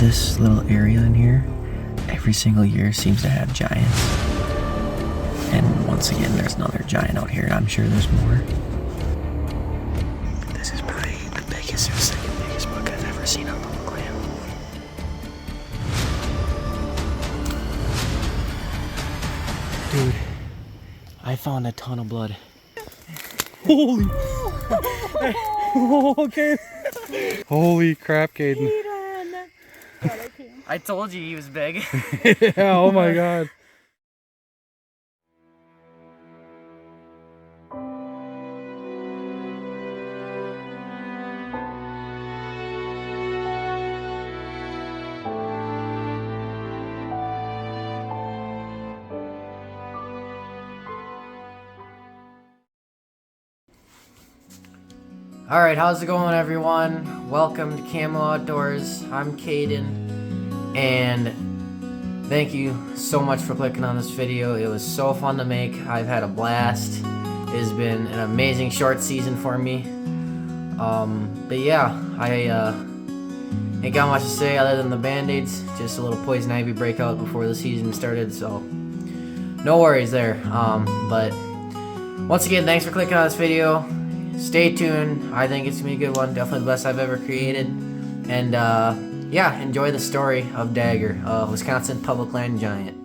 this little area in here, every single year seems to have giants. And once again, there's another giant out here, and I'm sure there's more. This is probably the biggest or second biggest buck I've ever seen on public land. Dude, I found a ton of blood. Holy! Okay. Holy crap, Caden. I told you he was big. Yeah, oh my god. Alright, how's it going, everyone? Welcome to Kamo Outdoors. I'm Caden, and thank you so much for clicking on this video. It was so fun to make. I've had a blast. It has been an amazing short season for me. But yeah, I ain't got much to say other than the band-aids. Just a little poison ivy breakout before the season started, so no worries there. But once again, thanks for clicking on this video. Stay tuned. I think it's gonna be a good one. Definitely the best I've ever created. And yeah, enjoy the story of Dagger, Wisconsin public land giant.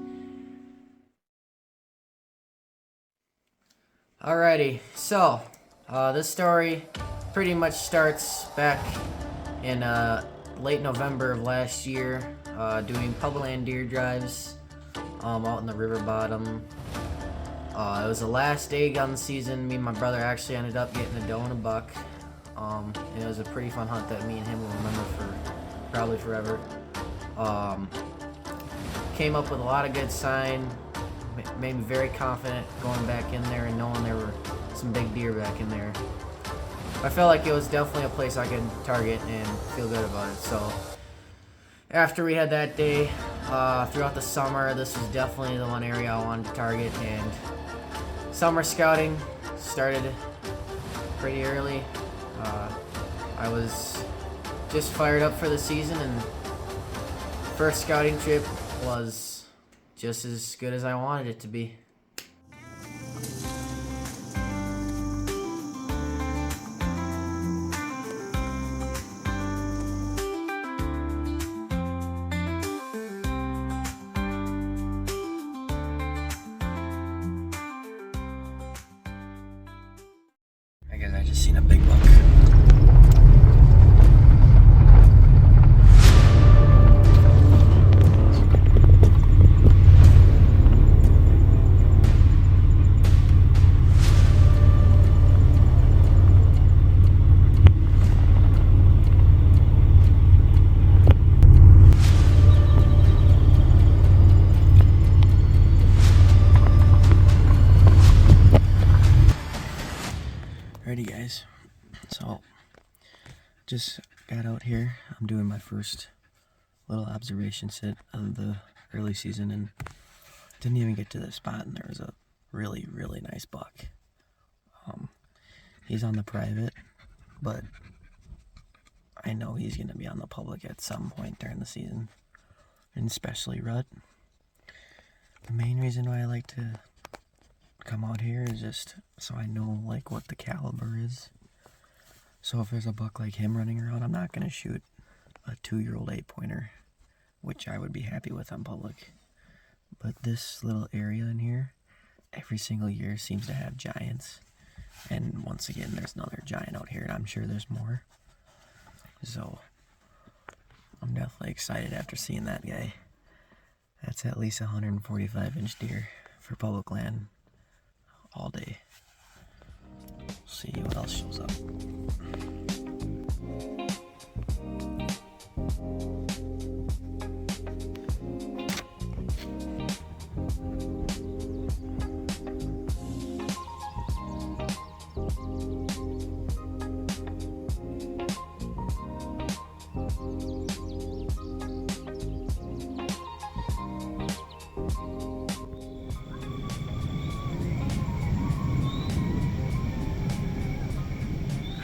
Alrighty, so this story pretty much starts back in late November of last year, doing public land deer drives out in the river bottom. It was the last day gun season. Me and my brother actually ended up getting a doe and a buck. It was a pretty fun hunt that me and him will remember for probably forever. Came up with a lot of good sign. Made me very confident going back in there and knowing there were some big deer back in there. I felt like it was definitely a place I could target and feel good about it. So after we had that day, throughout the summer, this was definitely the one area I wanted to target, and summer scouting started pretty early. I was just fired up for the season, and first scouting trip was just as good as I wanted it to be. I guess I just seen a big buck. Alrighty guys, so just got out here. I'm doing my first little observation sit of the early season, and didn't even get to the spot, and there was a really nice buck. He's on the private, but I know he's going to be on the public at some point during the season, and especially rut. The main reason why I like to come out here is just so I know like what the caliber is. So if there's a buck like him running around, I'm not going to shoot a 2-year-old 8-pointer, which I would be happy with on public. But this little area in here, every single year seems to have giants. And once again, there's another giant out here, and I'm sure there's more. So I'm definitely excited after seeing that guy. That's at least a 145-inch deer for public land all day. See what else shows up.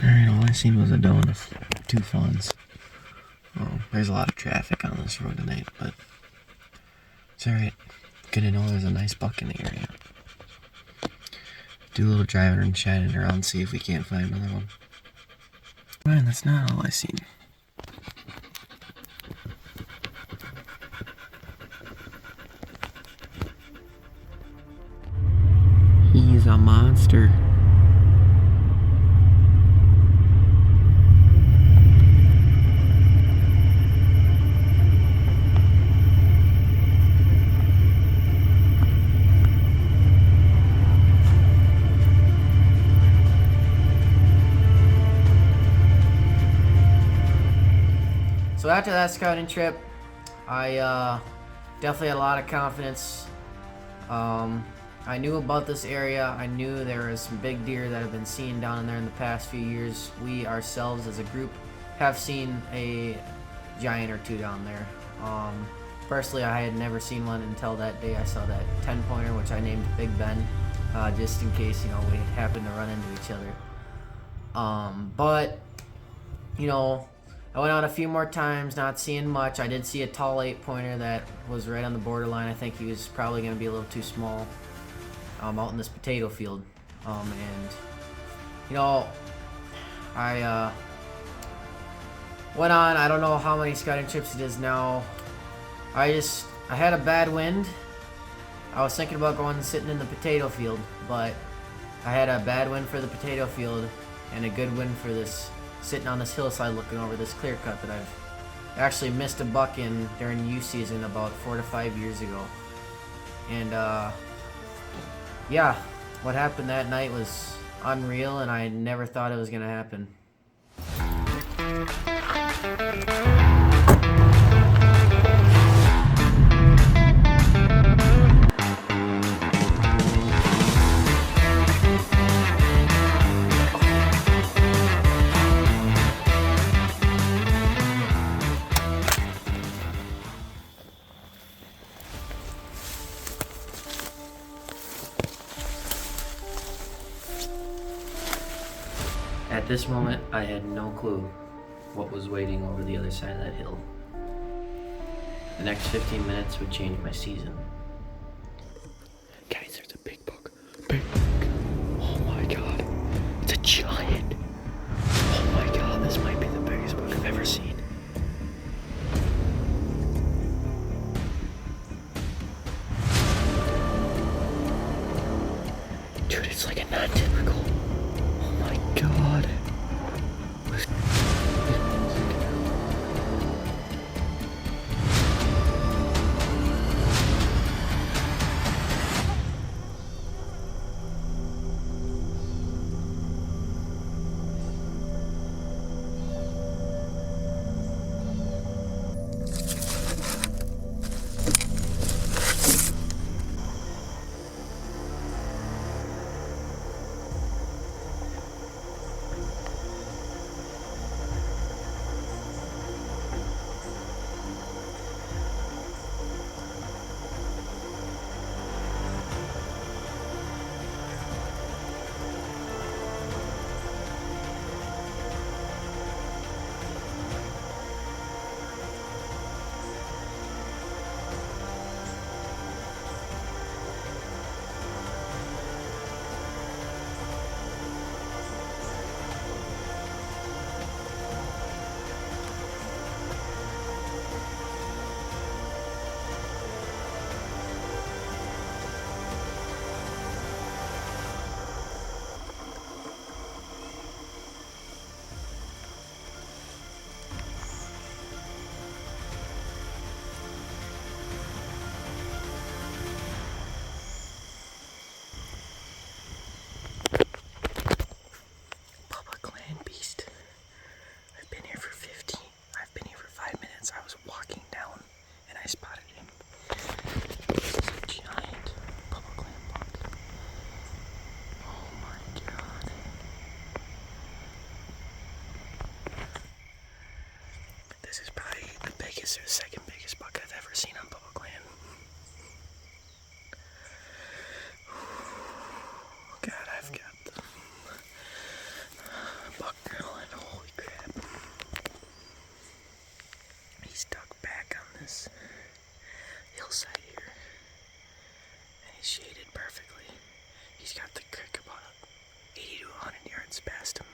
Alright, all I seen was a doe and 2 fawns. Well, there's a lot of traffic on this road tonight, but it's alright. Good to know there's a nice buck in the area. Do a little driving and shining around, see if we can't find another one. Man, that's not all I seen. He's a monster. So after that scouting trip, I definitely had a lot of confidence. I knew about this area. I knew there was some big deer that have been seen down in there in the past few years. We ourselves as a group have seen a giant or two down there. Personally, I had never seen one until that day I saw that 10-pointer, which I named Big Ben, just in case, you know, we happened to run into each other. But, you know, I went out a few more times, not seeing much. I did see a tall 8-pointer that was right on the borderline. I think he was probably going to be a little too small out in this potato field. And, you know, I went on, I don't know how many scouting trips it is now. I had a bad wind. I was thinking about going and sitting in the potato field, but I had a bad wind for the potato field and a good wind for this, sitting on this hillside looking over this clear cut that I've actually missed a buck in during youth season about 4 to 5 years ago. And yeah, what happened that night was unreal, and I never thought it was gonna happen. At this moment, I had no clue what was waiting over the other side of that hill. The next 15 minutes would change my season. Guys, there's a big buck. Big buck. Oh my god. It's a giant. Oh my god, this might be the biggest buck I've ever seen. Dude, it's like a non-typical. Oh my god. This is the second biggest buck I've ever seen on public land. God, I've got the buck grill and holy crap. He's got the crick about 80 to 100 yards past him.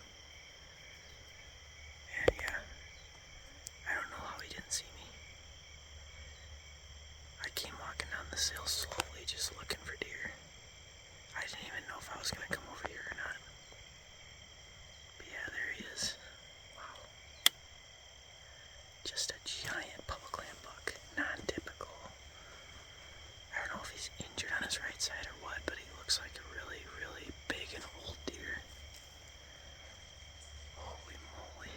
And yeah, I don't know how he didn't see me. I came walking down this hill slowly, just looking for deer. I didn't even know if I was gonna come over here or not. But yeah, there he is. Wow. Just a giant public land buck. Non-typical. I don't know if he's injured on his right side or what, but he looks like a really, really big and old deer. Holy moly.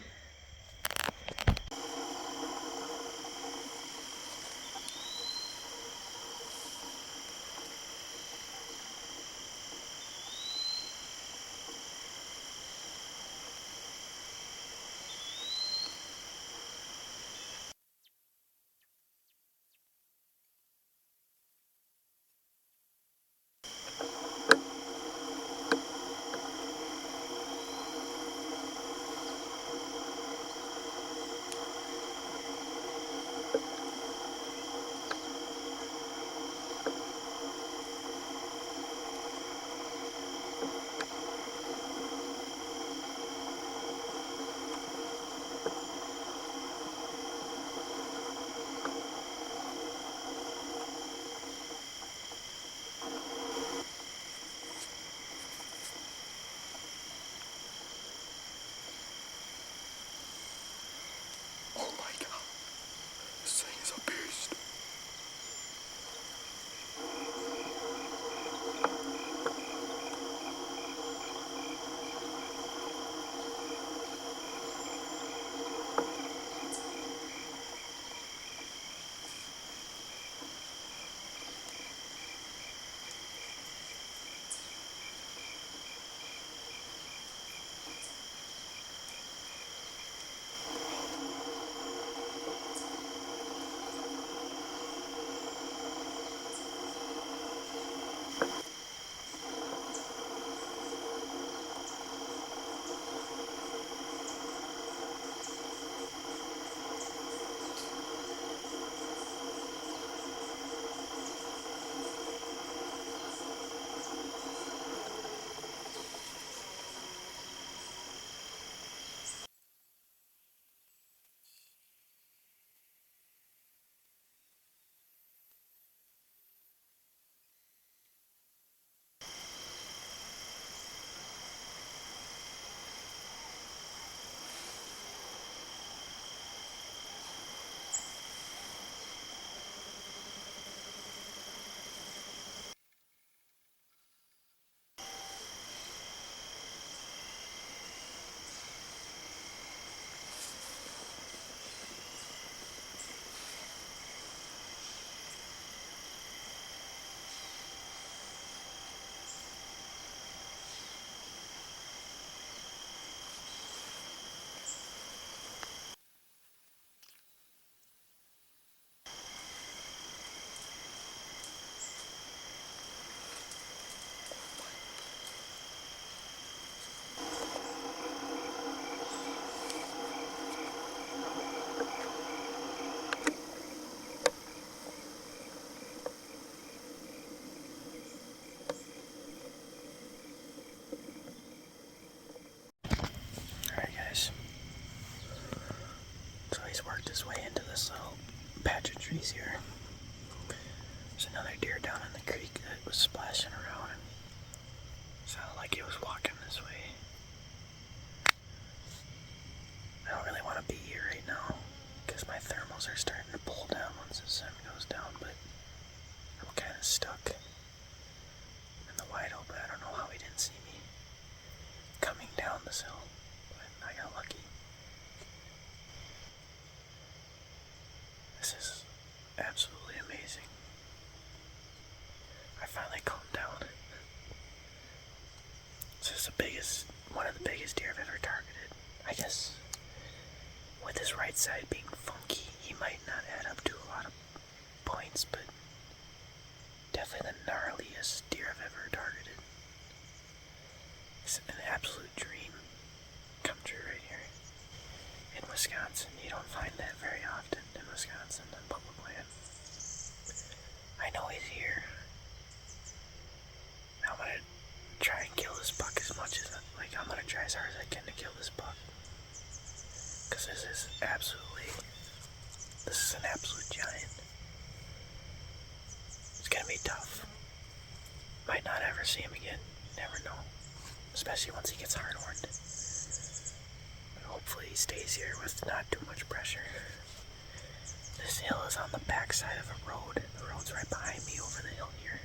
Oh my god. This thing is a beast. Alright guys, so he's worked his way into this little patch of trees here. There's another deer down in the creek that was splashing around and sounded like he was walking this way. I don't really want to be here right now because my thermals are starting to pull down once the sun goes down, but I'm kind of stuck in the wide open. I don't know how he didn't see me coming down this hill. I got lucky. This is absolutely amazing. I finally calmed down. This is one of the biggest deer I've ever targeted. I guess with his right side being funky, he might not add up to a lot of points, but definitely the gnarliest deer I've ever targeted. It's an absolute dream come true right here. In Wisconsin, you don't find that very often in Wisconsin on public land. I know he's here. I'm gonna as hard as I can to kill this buck. Because this is an absolute giant. It's gonna be tough. Might not ever see him again. Never know. Especially once he gets hard-horned. But hopefully he stays here with not too much pressure. This hill is on the back side of a road. The road's right behind me over the hill here.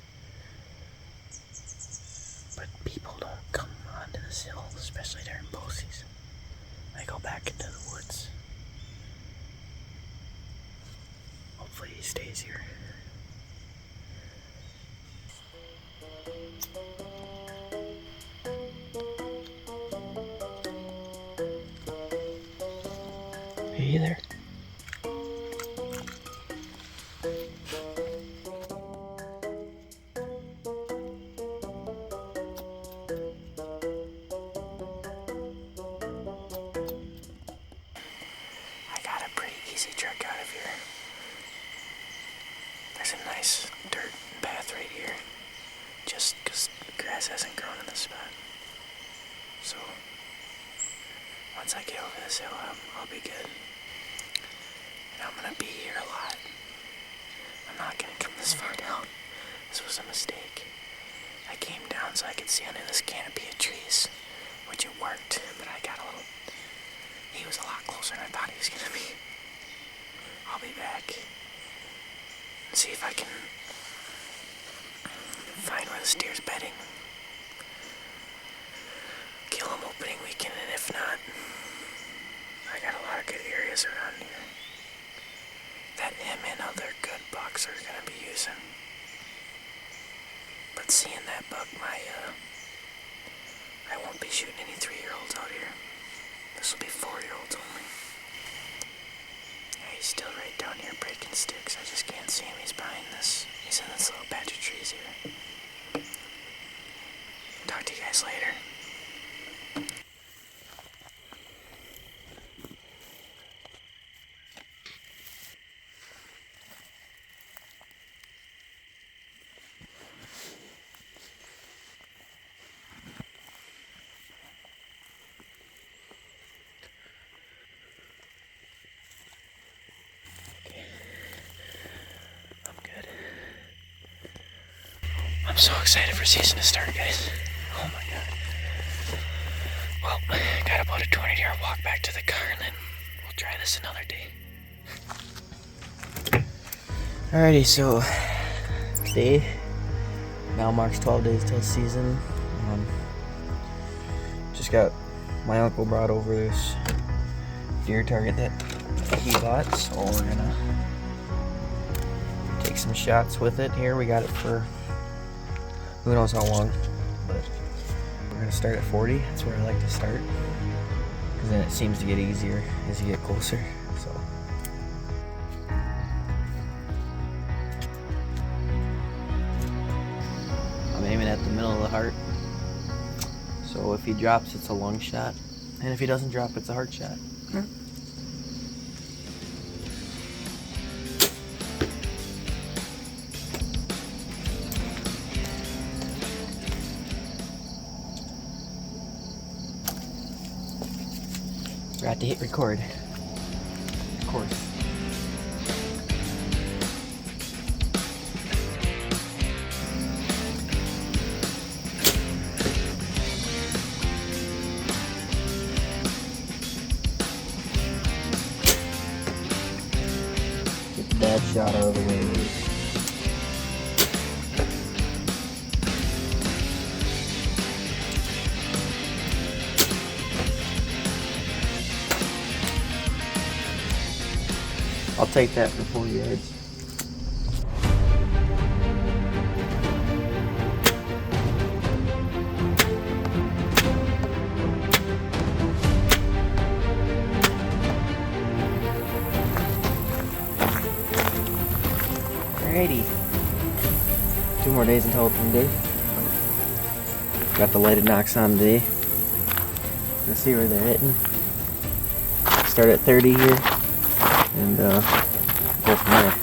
But people don't come onto this hill, especially during bow season. They go back into the woods. Hopefully he stays here. Hey there. I got a pretty easy trek out of here. There's a nice dirt path right here, just because grass hasn't grown in this spot. So, once I get over this hill, I'll be good. And I'm gonna be here a lot. I'm not gonna come this far down. This was a mistake. I came down so I could see under this canopy of trees, which it worked, but I got a little... He was a lot closer than I thought he was gonna be. I'll be back. See if I can find where the steer's bedding. Kill him opening weekend, and if not, I got a lot of good areas around here that him and other good bucks are gonna be using. But seeing that buck, I won't be shooting any 3-year-olds out here. This will be 4-year-olds only. Yeah, he's still right down here breaking sticks. I just can't see him. He's behind this. He's in this little patch of trees here. Talk to you guys later. I'm so excited for season to start, guys. Oh my god. Well, got about a 200-yard walk back to the car, and then we'll try this another day. Alrighty, so today now marks 12 days till season. Just got my uncle brought over this deer target that he bought, so we're gonna take some shots with it here. We got it for who knows how long, but we're gonna start at 40. That's where I like to start, because then it seems to get easier as you get closer. So I'm aiming at the middle of the heart. So if he drops, it's a lung shot, and if he doesn't drop, it's a heart shot. Forgot to hit record. Of course. Get the bad shot out of the way. I'll take that for 4 yards. Alrighty. 2 more days until opening day. Got the lighted knocks on today. Let's see where they're hitting. Start at 30 here. And go from there.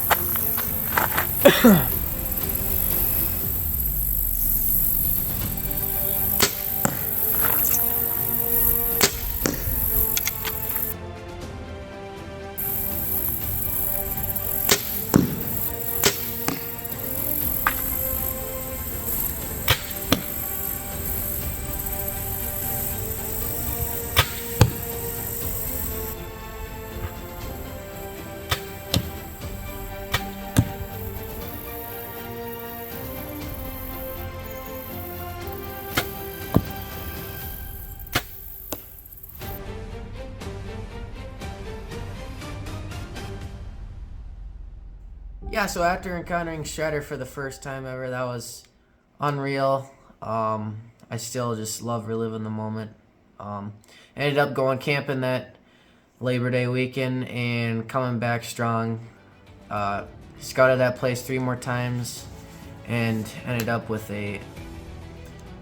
yeah, so after encountering Shredder for the first time ever, that was unreal. I still just love reliving the moment. Ended up going camping that Labor Day weekend and coming back strong. Scouted that place 3 more times and ended up with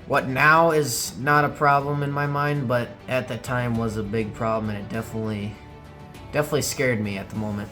what now is not a problem in my mind, but at the time was a big problem, and it definitely scared me at the moment.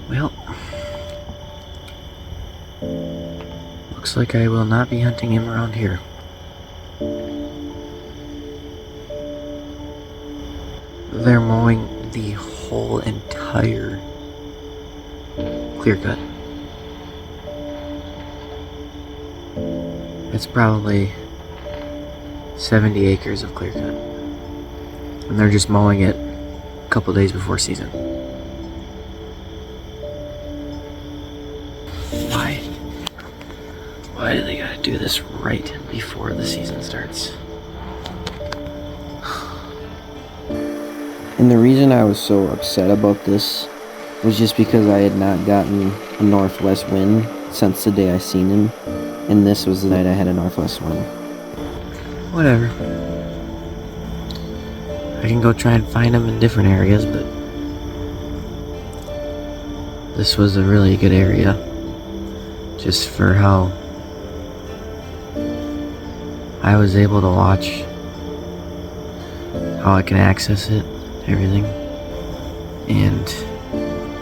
Well, looks like I will not be hunting him around here. They're mowing the whole entire clear cut. It's probably 70 acres of clear cut. And they're just mowing it a couple days before season. Why do they gotta do this right before the season starts? And the reason I was so upset about this was just because I had not gotten a northwest wind since the day I seen him, and this was the night I had a northwest wind. Whatever. I can go try and find him in different areas, but this was a really good area just for how I was able to watch how I can access it, everything. And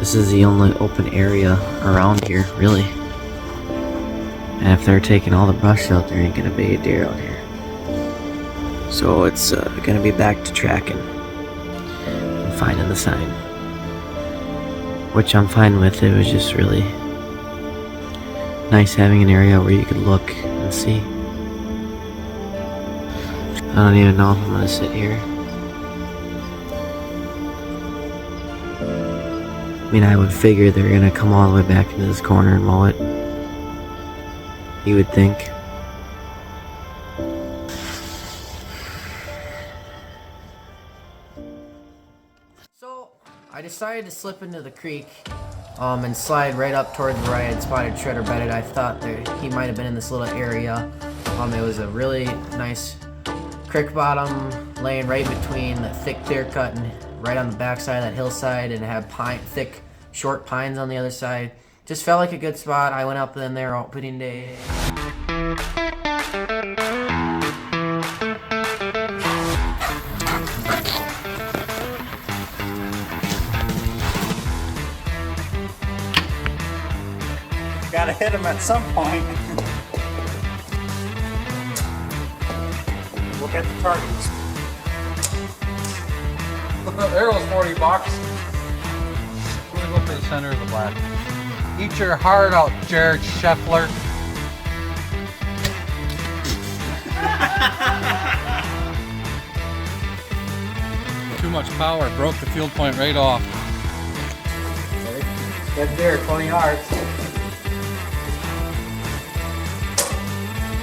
this is the only open area around here, really. And if they're taking all the brush out, there ain't gonna be a deer out here. So it's gonna be back to tracking and finding the sign. Which I'm fine with. It was just really nice having an area where you could look and see. I don't even know if I'm gonna sit here. I mean, I would figure they're gonna come all the way back into this corner and mow it. You would think. So, I decided to slip into the creek and slide right up towards where I had spotted Shredder bedded. I thought that he might have been in this little area. It was a really nice creek bottom laying right between the thick clear cut and right on the backside of that hillside, and it had thick short pines on the other side. Just felt like a good spot. I went up in there opening day. Gotta hit him at some point. Look at the targets. The arrow's $40. I'm gonna go for the center of the black. Eat your heart out, Jared Scheffler. Too much power, broke the field point right off. Good deer, 20 yards.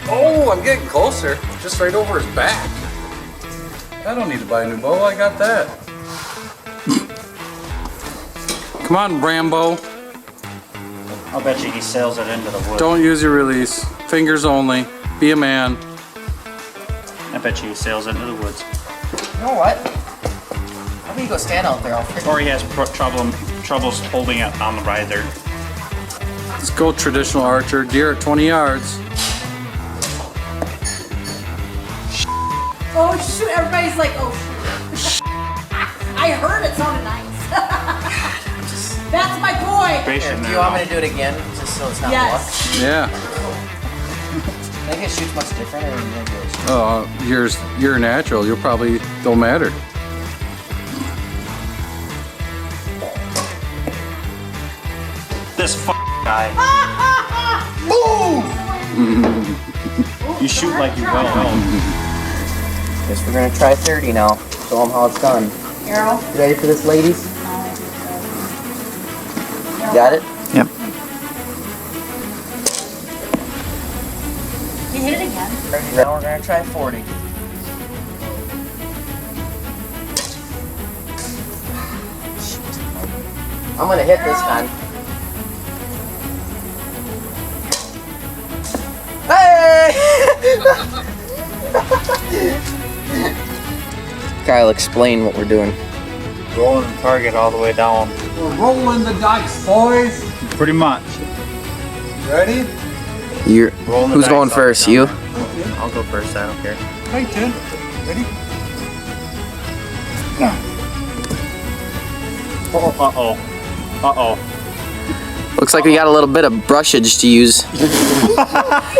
Oh, I'm getting closer. Just right over his back. I don't need to buy a new bow, I got that. Come on, Rambo. I'll bet you he sails it into the woods. Don't use your release. Fingers only. Be a man. I bet you he sails into the woods. You know what? How about you go stand out there? I'll figure. Or he has troubles holding it on the riser. Let's go traditional archer. Deer at 20 yards. Oh shoot, everybody's like, oh shoot. I heard it sounded nice. That's my boy. point. Patient Do you want me to do it again, just so it's not Yes. Yeah. I think it shoots much different, or you think it shoots? You're natural. You'll probably don't matter. This guy. You shoot like you well know. Guess we're gonna try 30 now. Show them how it's done. Arrow. You ready for this, ladies? Got it? Yep. You hit it again. Now we're gonna try 40. I'm gonna hit this time. Hey! Kyle, explain what we're doing. Rolling the target all the way down. We're rolling the dice, boys. Pretty much. Ready? Rolling the Who's dice going all first? down You? there. I'll go first. I don't care. Hey, Tim. Ready? Uh-oh. Looks like we got a little bit of brushage to use.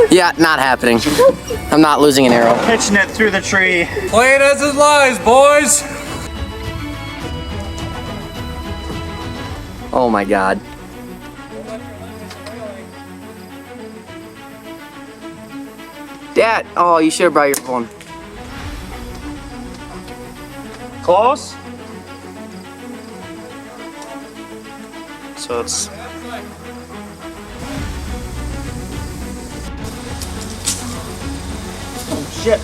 Yeah, not happening. I'm not losing an arrow. Pitching it through the tree. Play it as it lies, boys. Oh my god. Dad! Oh, you should have brought your phone. Close. So it's shit.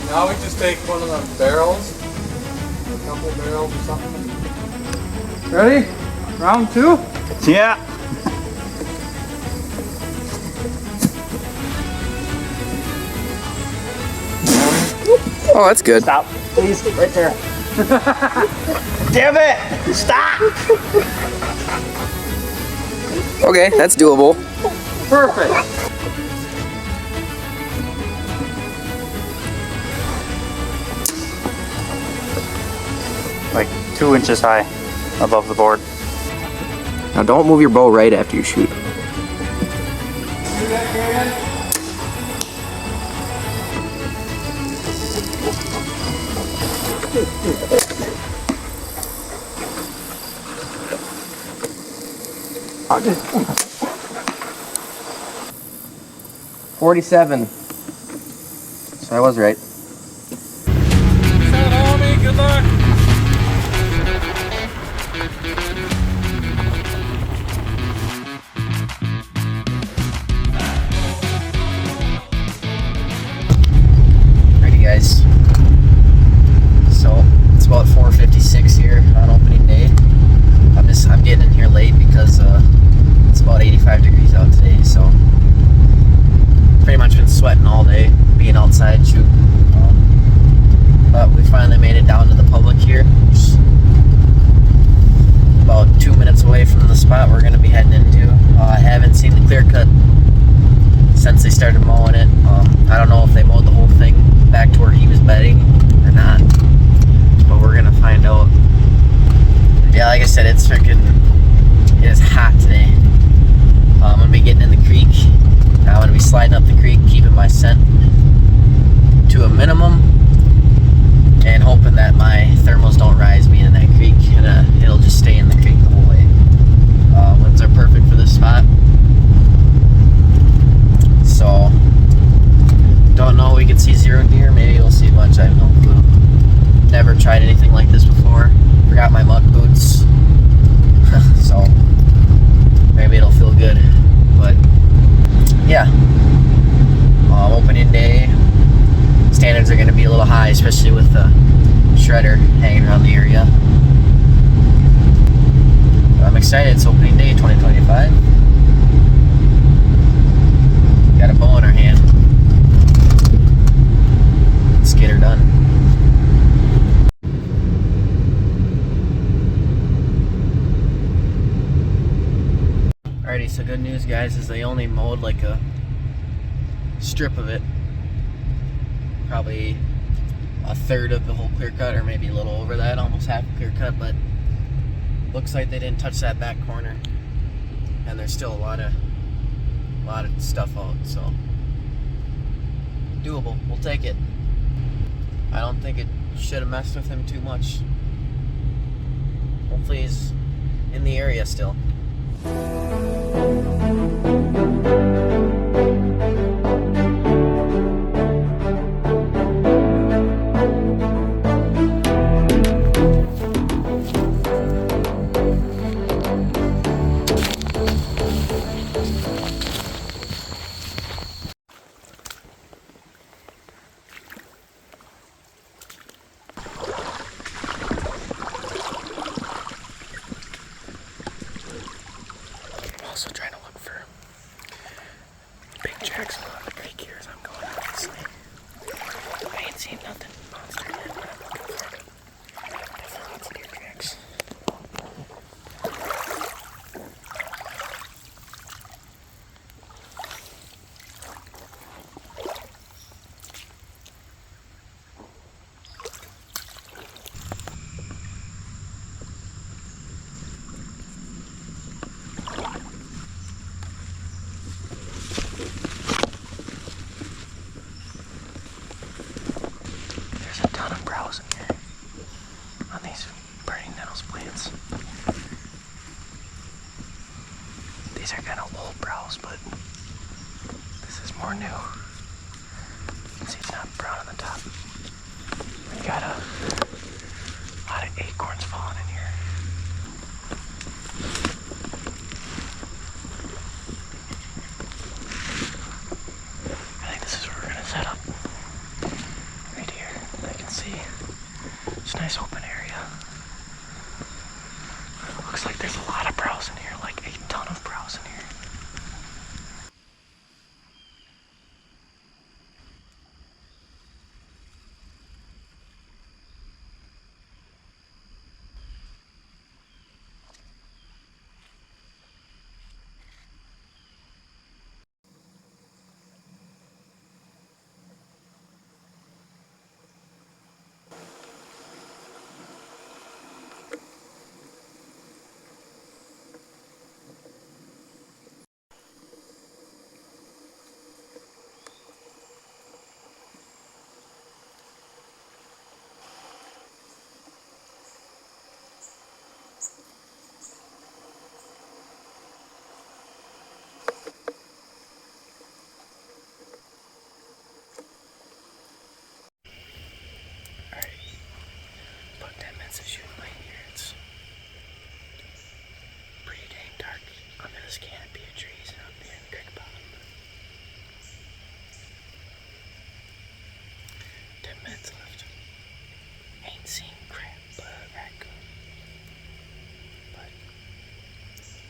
Now we just take one of them barrels, a couple barrels or something. Ready? Round 2? Yeah. Oh, that's good. Stop. Please, right there. Damn it! Stop! Okay, that's doable. Perfect. Like 2 inches high above the board. Now don't move your bow right after you shoot. $47. So I was right. Good luck. Ready, guys. So it's about 4:56 here on opening day. I'm getting in here late because it's about 85 degrees out today. So pretty much been sweating all day, being outside shooting. But we finally made it down to the public here. Just about 2 minutes away from the spot we're going to be heading into. I haven't seen the clear cut since they started mowing it. I don't know if they mowed the whole thing back to where he was bedding or not, but we're going to find out. Yeah, like I said, it is hot today. I'm going to be getting in the creek. I'm going to be sliding up the creek, keeping my scent to a minimum, and hoping that my thermals don't rise me in that creek, and it'll just stay in the creek the whole way. Winds are perfect for this spot. So, don't know, we could see 0 deer, maybe we'll see a bunch, I have no clue. Never tried anything like this before. Forgot my muck boots. So, maybe it'll feel good. But, yeah. Opening day. Standards are going to be a little high, especially with the shredder hanging around the area. But I'm excited. It's opening day 2025. Got a bow in our hand. Let's get her done. Alrighty, so good news, guys, is they only mowed like a strip of it. Probably a third of the whole clear cut, or maybe a little over that, almost half clear cut, but Looks like they didn't touch that back corner, and there's still a lot of stuff out, so doable. We'll take it. I don't think it should have messed with him too much. Hopefully he's in the area still. Also trying to look for big jacks along the creek here as I'm going, obviously. I ain't seen nothing monster yet, but I'm looking for definitely lots of deer jacks. There's a ton of browse in here on these burning nettles plants. These are kind of old browse, but this is more new. You can see it's not brown on the top. We got a lot of acorns falling in here. I think this is where we're gonna set up. Right here, I can see it's a nice open area. Looks like there's a lot of browse in here, like a ton of browse in here. About 10 minutes of shooting light here. It's pretty dang dark under this canopy of trees and up here in the creek bottom. 10 minutes left. Ain't seen crap but a raccoon. But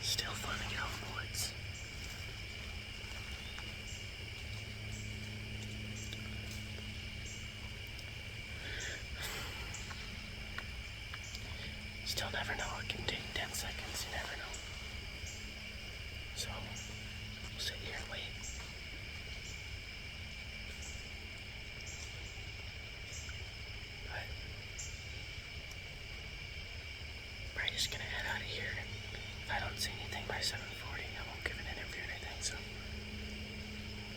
still fun to get out in the woods. Still never know. It can take 10 seconds. You never know. So, we'll sit here and wait. But, probably just gonna head out of here. If I don't see anything by 7:40, I won't give an interview or anything, so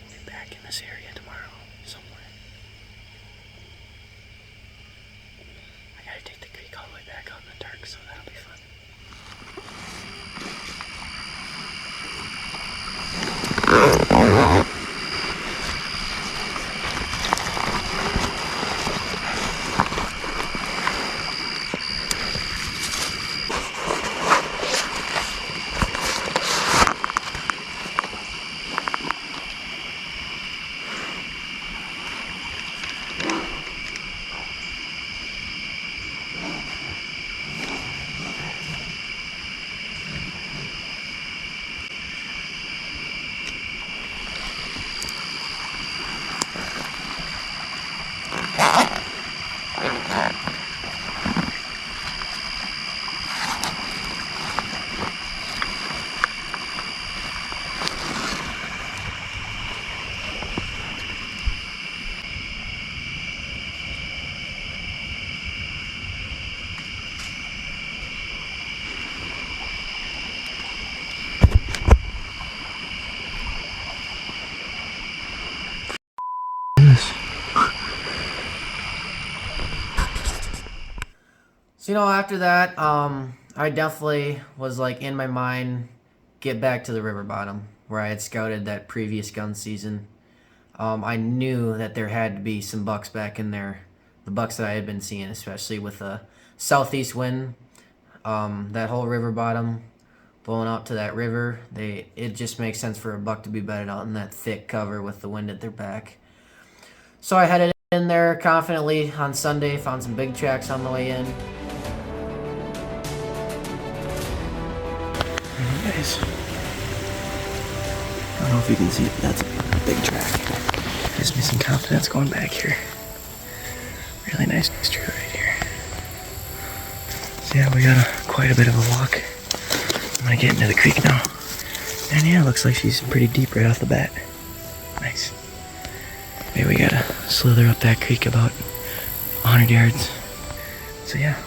we'll be back in this area tomorrow somewhere. I gotta take the creek all the way back out in the dark, so that'll be fun. So, after that, I definitely was like in my mind, get back to the river bottom where I had scouted that previous gun season. I knew that there had to be some bucks back in there, the bucks that I had been seeing, especially with the southeast wind. That whole river bottom blowing out to that river, it just makes sense for a buck to be bedded out in that thick cover with the wind at their back. So I headed in there confidently on Sunday, found some big tracks on the way in. Guys, I don't know if you can see it, but that's a big track. Gives me some confidence going back here. Really nice tree right here. So yeah, we got quite a bit of a walk. I'm gonna get into the creek now. And yeah, looks like she's pretty deep right off the bat. Nice. Maybe we gotta slither up that creek about 100 yards. So yeah,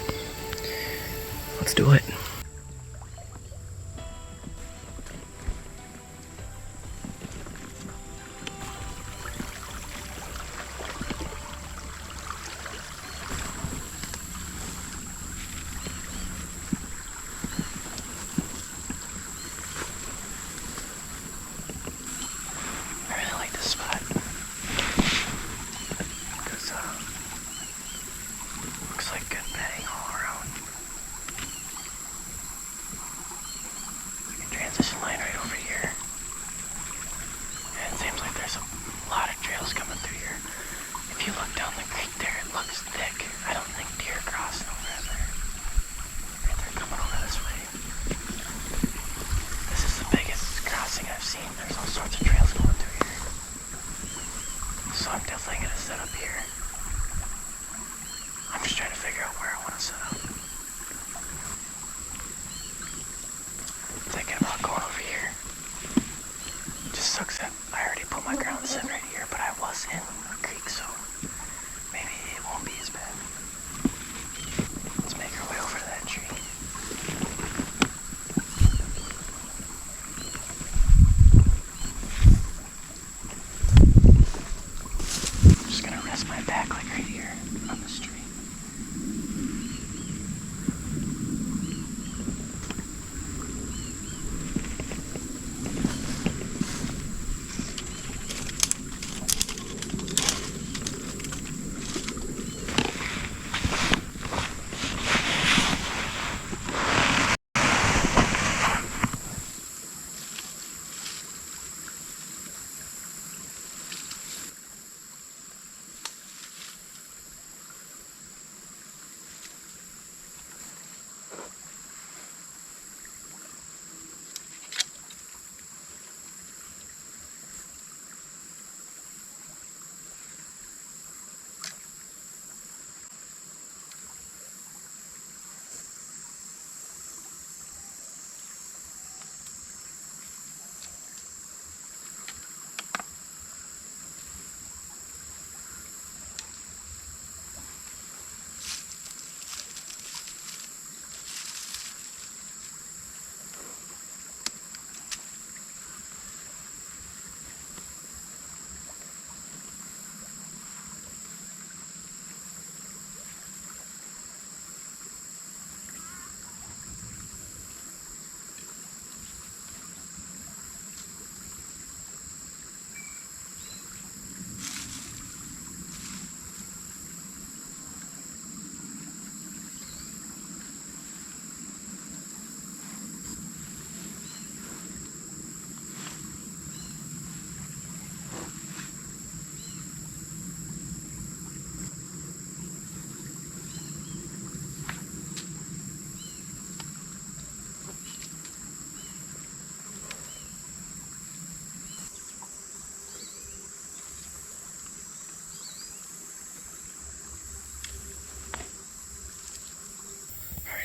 let's do it.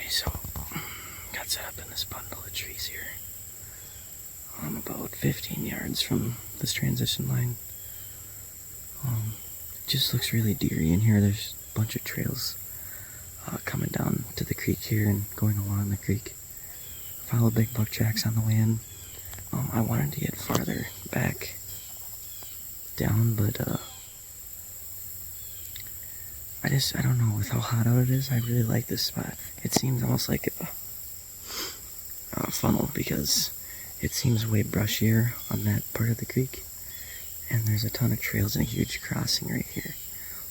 So, got set up in this bundle of trees here. I'm about 15 yards from this transition line. It just looks really deery in here. There's a bunch of trails coming down to the creek here and going along the creek. Follow big buck tracks on the way in. I wanted to get farther back down, but I don't know, with how hot out it is, I really like this spot. It seems almost like a funnel because it seems way brushier on that part of the creek. And there's a ton of trails and a huge crossing right here.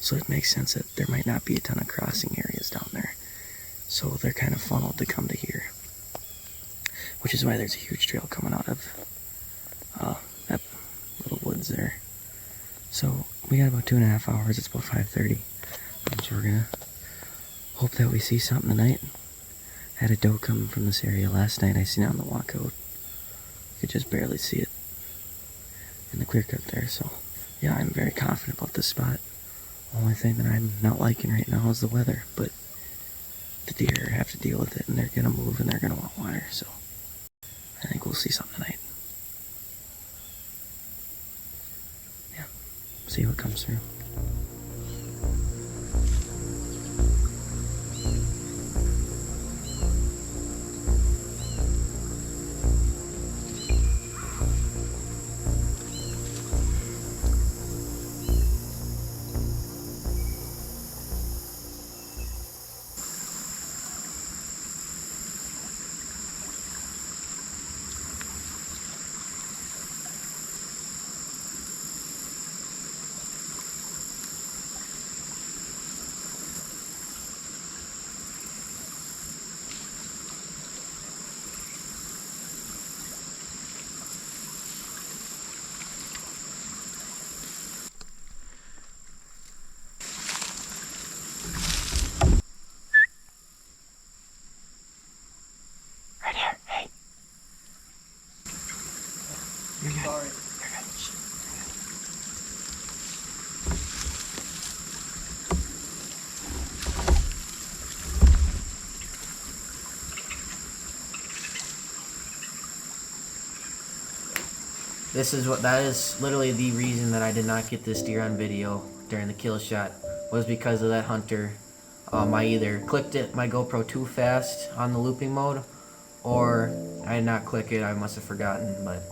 So it makes sense that there might not be a ton of crossing areas down there. So they're kind of funneled to come to here. Which is why there's a huge trail coming out of that little woods there. So we got about 2.5 hours. It's about 5:30. So we're gonna hope that we see something tonight. Had a doe come from this area last night. I seen it on the walkout. Could just barely see it in the clear cut there. So yeah, I'm very confident about this spot. Only thing that I'm not liking right now is the weather, but the deer have to deal with it, and they're gonna move and they're gonna want water. So I think we'll see something tonight. Yeah, see what comes through. Sorry. That is literally the reason that I did not get this deer on video during the kill shot, was because of that hunter. I either clicked my GoPro too fast on the looping mode, or I did not click it. I must have forgotten, but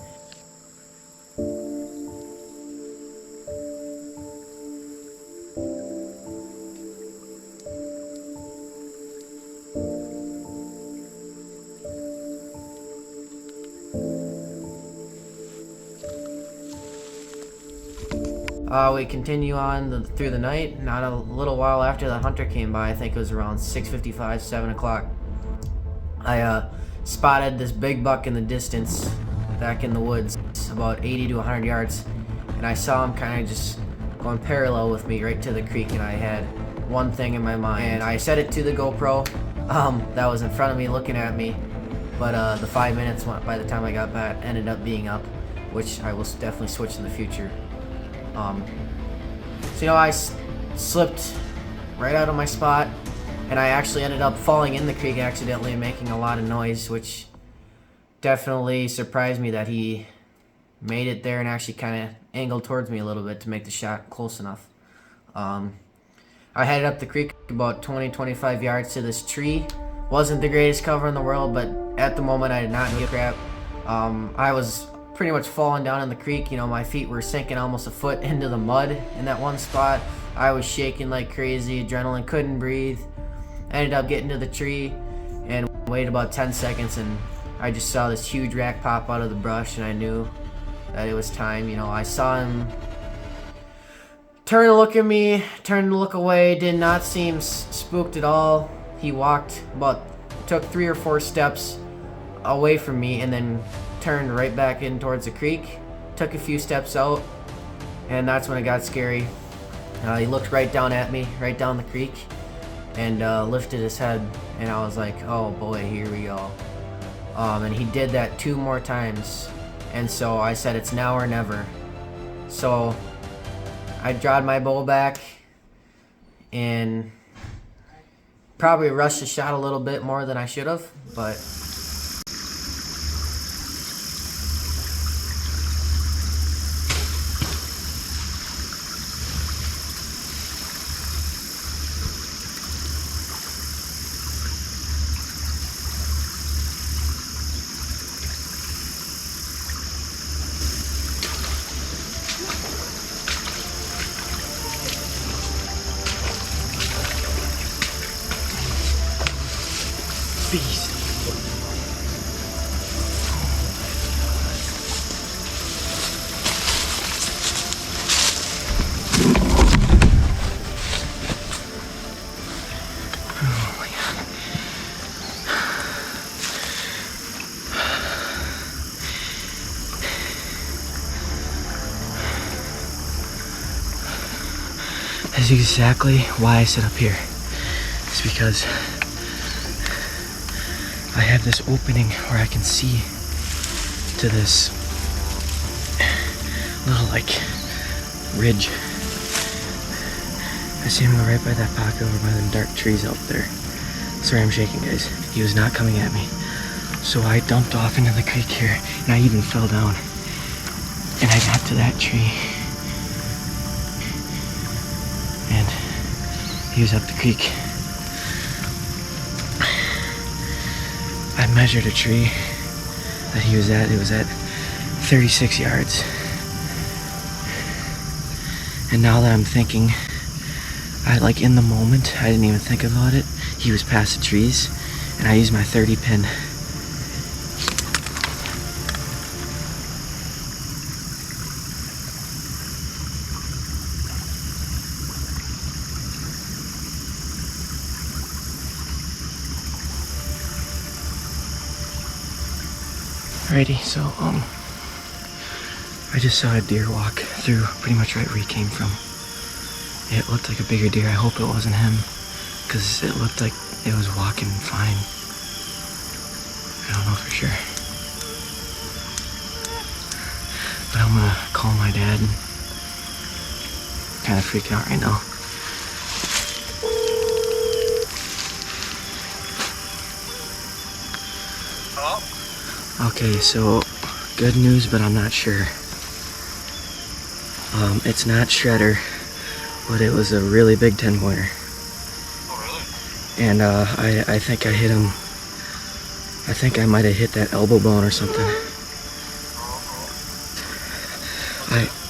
we continue on through the night. Not a little while after the hunter came by, I think it was around 6:55, 7 o'clock, I spotted this big buck in the distance, back in the woods, about 80 to 100 yards, and I saw him kind of just going parallel with me right to the creek, and I had one thing in my mind, and I set it to the GoPro that was in front of me looking at me, but the 5 minutes went by the time I got back, ended up being up, which I will definitely switch in the future. So I slipped right out of my spot, and I actually ended up falling in the creek accidentally and making a lot of noise, which definitely surprised me that he made it there and actually kind of angled towards me a little bit to make the shot close enough. I headed up the creek about 20-25 yards to this tree. Wasn't the greatest cover in the world, but at the moment I did not give a crap. I was pretty much falling down in the creek. My feet were sinking almost a foot into the mud in that one spot. I was shaking like crazy, adrenaline, couldn't breathe. Ended up getting to the tree and waited about 10 seconds, and I just saw this huge rack pop out of the brush, and I knew that it was time. I saw him turn to look at me, turn to look away, did not seem spooked at all. He took 3 or 4 steps away from me and then turned right back in towards the creek, took a few steps out, and that's when it got scary. He looked right down at me, right down the creek, and lifted his head, and I was like, oh boy, here we go. And he did that 2 more times, and so I said it's now or never. So I drawed my bow back and probably rushed the shot a little bit more than I should have, but beast. Oh my God. That's exactly why I sit up here. It's because I have this opening where I can see to this little like ridge. I see him go right by that pocket over by them dark trees out there. Sorry I'm shaking, guys. He was not coming at me. So I dumped off into the creek here, and I even fell down. And I got to that tree. And he was up the creek. I measured a tree that he was at. It was at 36 yards. And now that I'm thinking, like in the moment, I didn't even think about it. He was past the trees, and I used my 30 pin. Alrighty, so I just saw a deer walk through pretty much right where he came from. It looked like a bigger deer. I hope it wasn't him, because it looked like it was walking fine. I don't know for sure. But I'm gonna call my dad and kind of freaking out right now. Okay, so good news, but I'm not sure. It's not Shredder, but it was a really big 10-pointer. Oh, really? And I think I hit him. I think I might have hit that elbow bone or something.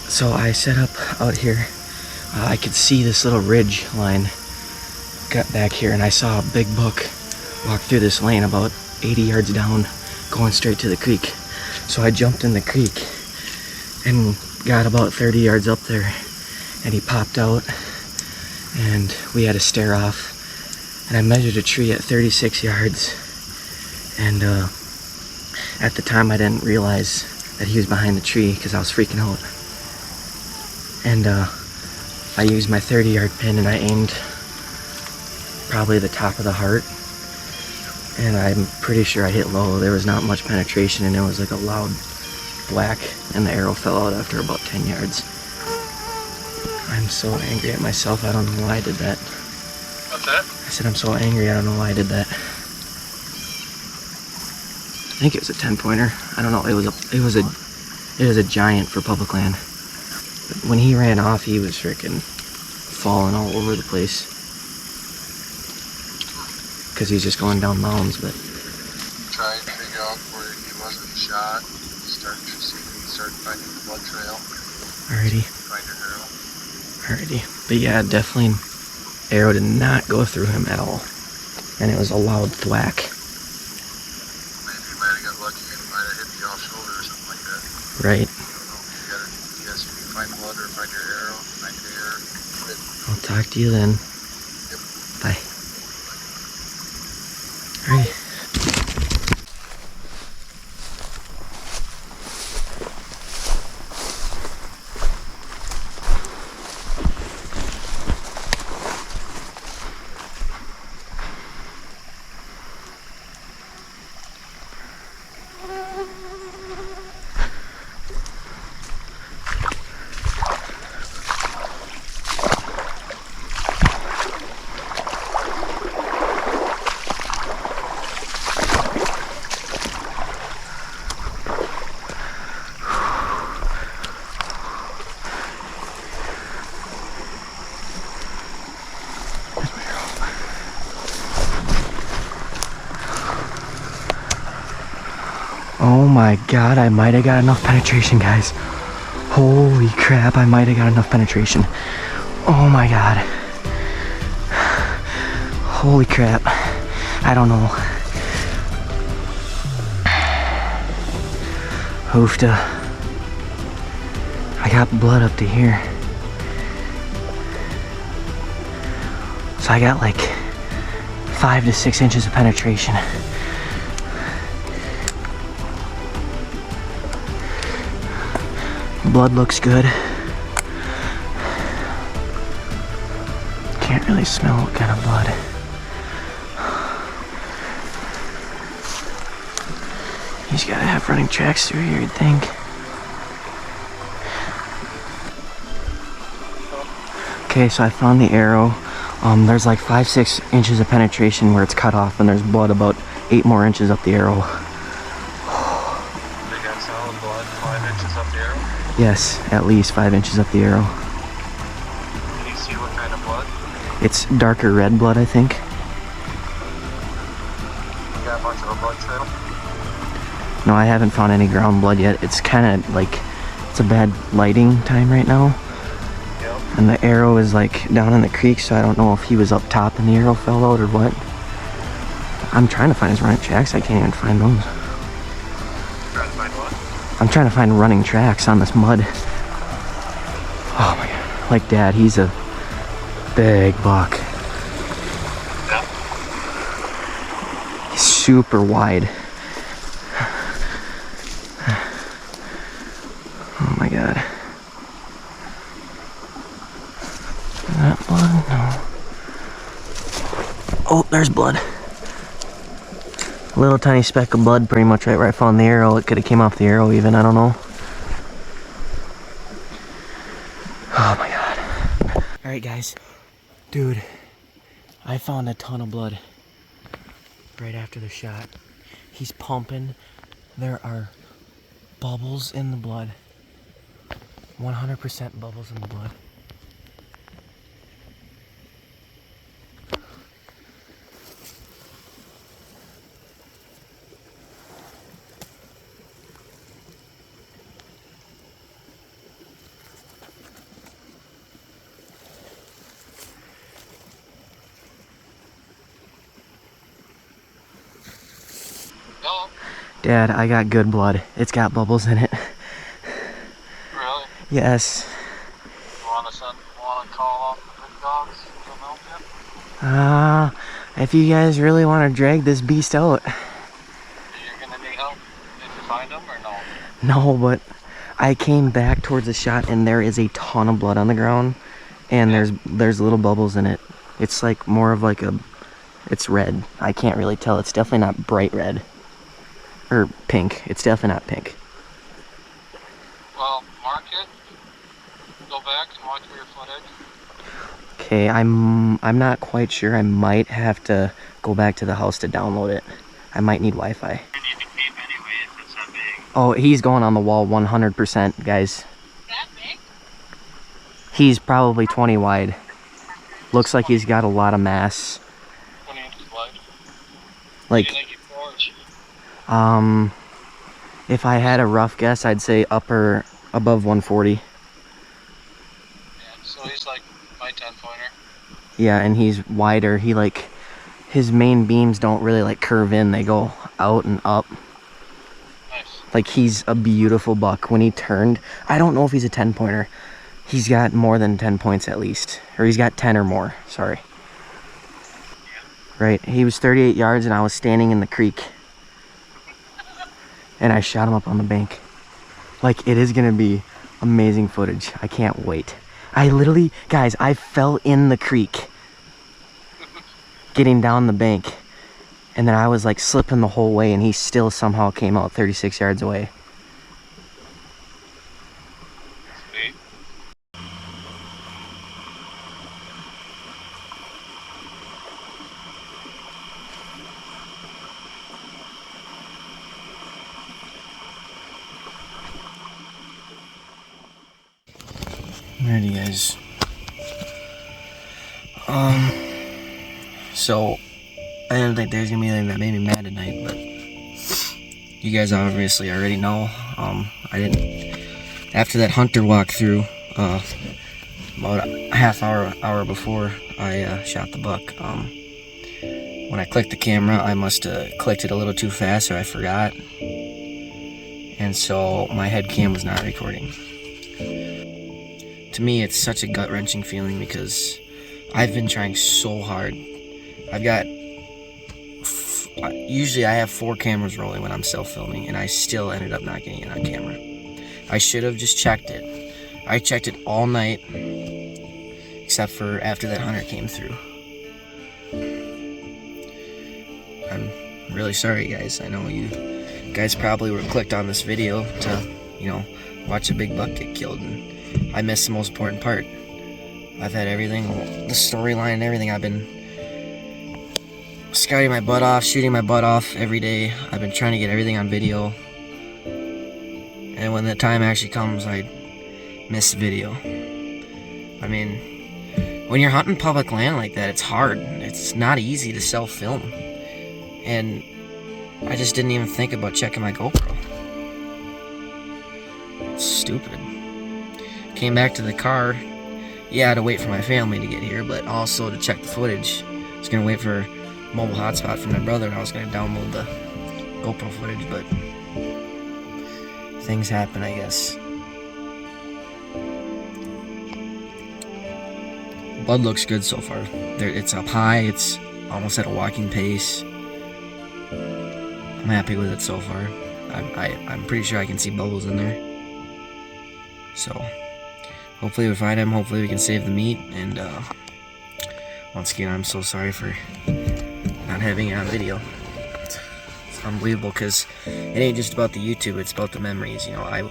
So I set up out here. I could see this little ridge line cut back here, and I saw a big buck walk through this lane about 80 yards down, going straight to the creek. So I jumped in the creek and got about 30 yards up there, and he popped out, and we had to stare off. And I measured a tree at 36 yards, and at the time I didn't realize that he was behind the tree because I was freaking out. And I used my 30-yard pin, and I aimed probably the top of the heart, and I'm pretty sure I hit low. There was not much penetration, and it was like a loud whack, and the arrow fell out after about 10 yards. I'm so angry at myself. I don't know why I did that. What's that? I said I'm so angry. I don't know why I did that. I think it was a 10-pointer. I don't know. It was a giant for public land. But when he ran off, he was freaking falling all over the place because he's just going down mounds. But Try and figure out where he wasn't shot. Start finding the blood trail. alrighty, Find your arrow. alrighty. But yeah, definitely, arrow did not go through him at all, and it was a loud thwack. Maybe you might have got lucky and might have hit the off shoulder or something like that. Right. I don't know. You guys can find blood or find your arrow. Find your arrow. I'll talk to you then. Bye. Alrighty. Oh my god, I might have got enough penetration, guys. Holy crap, I might have got enough penetration. Oh my god. Holy crap. I don't know. Hoofda. I got blood up to here. So I got like 5 to 6 inches of penetration. Blood looks good. Can't really smell what kind of blood. He's gotta have running tracks through here, you'd think. Okay, so I found the arrow. There's like 5-6 inches of penetration where it's cut off, and there's blood about 8 more inches up the arrow. They got solid blood 5 inches up the arrow? Yes, at least 5 inches up the arrow. Can you see what kind of blood? It's darker red blood, I think. You got much of a blood trail? No, I haven't found any ground blood yet. It's kind of like, it's a bad lighting time right now. Yep. And the arrow is like down in the creek, so I don't know if he was up top and the arrow fell out or what. I'm trying to find his running tracks. I can't even find those. Trying to find what? I'm trying to find running tracks on this mud. Oh my god. Like Dad, he's a big buck. Yep. He's super wide. Oh my god. Is that blood? No. Oh, there's blood. A little tiny speck of blood pretty much right where I found the arrow. It could have came off the arrow even, I don't know. Oh my god. Alright guys. Dude, I found a ton of blood right after the shot. He's pumping. There are bubbles in the blood. 100% bubbles in the blood. Hello? Dad, I got good blood. It's got bubbles in it. Really? Yes. You want to call off the big dogs to help you? If you guys really want to drag this beast out. You're going to need help if you find them or no? No, but I came back towards the shot and there is a ton of blood on the ground. And there's little bubbles in it. It's like more of like it's red. I can't really tell. It's definitely not bright red. Or pink. It's definitely not pink. Well, mark it. Go back and watch for your footage. Okay, I'm not quite sure. I might have to go back to the house to download it. I might need Wi-Fi. You need to keep anyway if it's that big. Oh, he's going on the wall 100%, guys. That big? He's probably 20 wide. Looks like he's got a lot of mass. 20 inches wide. Like, What do you think he forged? if I had a rough guess, I'd say above 140. Yeah, so he's like my 10-pointer. Yeah, and he's wider. His main beams don't really like curve in. They go out and up. Nice. Like, he's a beautiful buck. When he turned, I don't know if he's a 10-pointer. He's got more than 10 points at least. Or he's got 10 or more, sorry. Right, he was 38 yards and I was standing in the creek. And I shot him up on the bank. Like, it is gonna be amazing footage. I can't wait. I literally, guys, I fell in the creek getting down the bank. And then I was like slipping the whole way and he still somehow came out 36 yards away. Sweet. Alrighty, guys. So I didn't think there's gonna be anything that made me mad tonight, but you guys obviously already know. I didn't. After that hunter walkthrough, about a half hour before I shot the buck, when I clicked the camera, I must have clicked it a little too fast, or I forgot. and so my head cam was not recording. To me, it's such a gut-wrenching feeling because I've been trying so hard. I've got, usually I have 4 cameras rolling when I'm self-filming, and I still ended up not getting it on camera. I should have just checked it. I checked it all night, except for after that hunter came through. I'm really sorry, guys. I know you guys probably were clicked on this video to, you know, watch a big buck get killed, and I missed the most important part. I've had everything, the storyline and everything. I've been scouting my butt off, shooting my butt off every day. I've been trying to get everything on video, and when the time actually comes, I miss video. I mean, when you're hunting public land like that, it's hard. It's not easy to self-film, and I just didn't even think about checking my GoPro. It's stupid. Came back to the car. Yeah, I had to wait for my family to get here, but also to check the footage. I was gonna wait for mobile hotspot from my brother, and I was gonna download the GoPro footage, but things happen, I guess. Blood looks good so far. It's up high. It's almost at a walking pace. I'm happy with it so far. I'm pretty sure I can see bubbles in there. So hopefully we find him. Hopefully we can save the meat. And once again, I'm so sorry for not having it on video. It's unbelievable because it ain't just about the YouTube. It's about the memories. You know,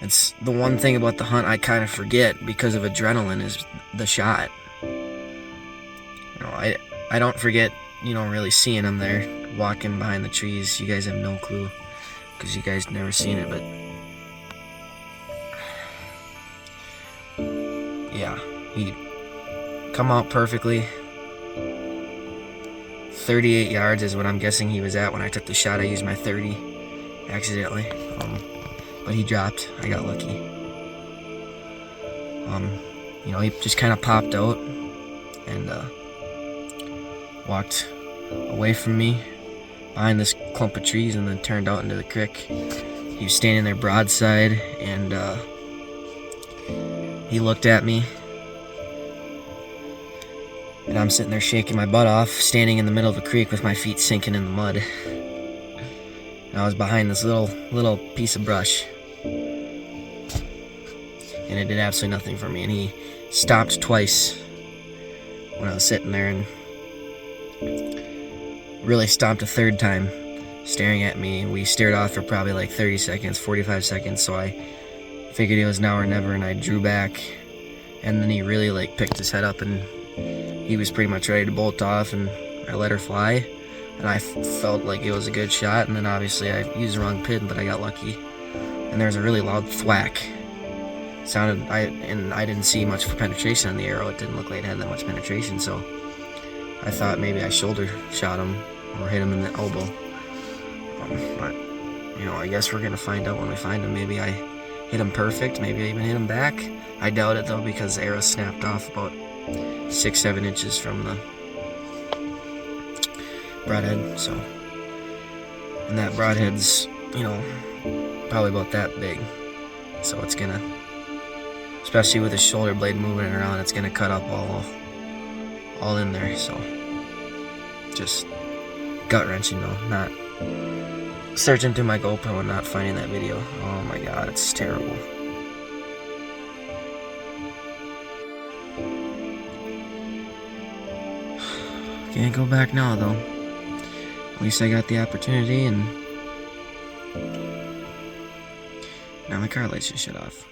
it's the one thing about the hunt I kind of forget because of adrenaline is the shot. You know, I don't forget, you know, really seeing him there walking behind the trees. You guys have no clue because you guys never seen it, but yeah, he come out perfectly. 38 yards is what I'm guessing he was at when I took the shot. I used my 30 accidentally, but he dropped. I got lucky. You know, he just kind of popped out and walked away from me behind this clump of trees and then turned out into the creek. He was standing there broadside, and he looked at me, and I'm sitting there shaking my butt off, standing in the middle of a creek with my feet sinking in the mud. And I was behind this little piece of brush, and it did absolutely nothing for me. And he stopped twice when I was sitting there, and really stopped a third time, staring at me. We stared off for probably like 30 seconds, 45 seconds, so I figured it was now or never, and I drew back, and then he really like picked his head up, and he was pretty much ready to bolt off, and I let her fly, and I felt like it was a good shot, and then obviously I used the wrong pin, but I got lucky, and there was a really loud thwack. And I didn't see much penetration on the arrow. It didn't look like it had that much penetration, so I thought maybe I shoulder shot him or hit him in the elbow. But, you know, I guess we're going to find out when we find him. Maybe I hit him perfect. Maybe I even hit him back. I doubt it, though, because the arrow snapped off about 6-7 inches from the broadhead. So, and that broadhead's, you know, probably about that big. So it's going to, especially with the shoulder blade moving it around, it's going to cut up all in there. So just gut-wrenching though, not searching through my GoPro and not finding that video. Oh my god, it's terrible. Can't go back now though. At least I got the opportunity, and now my car lights just shut off.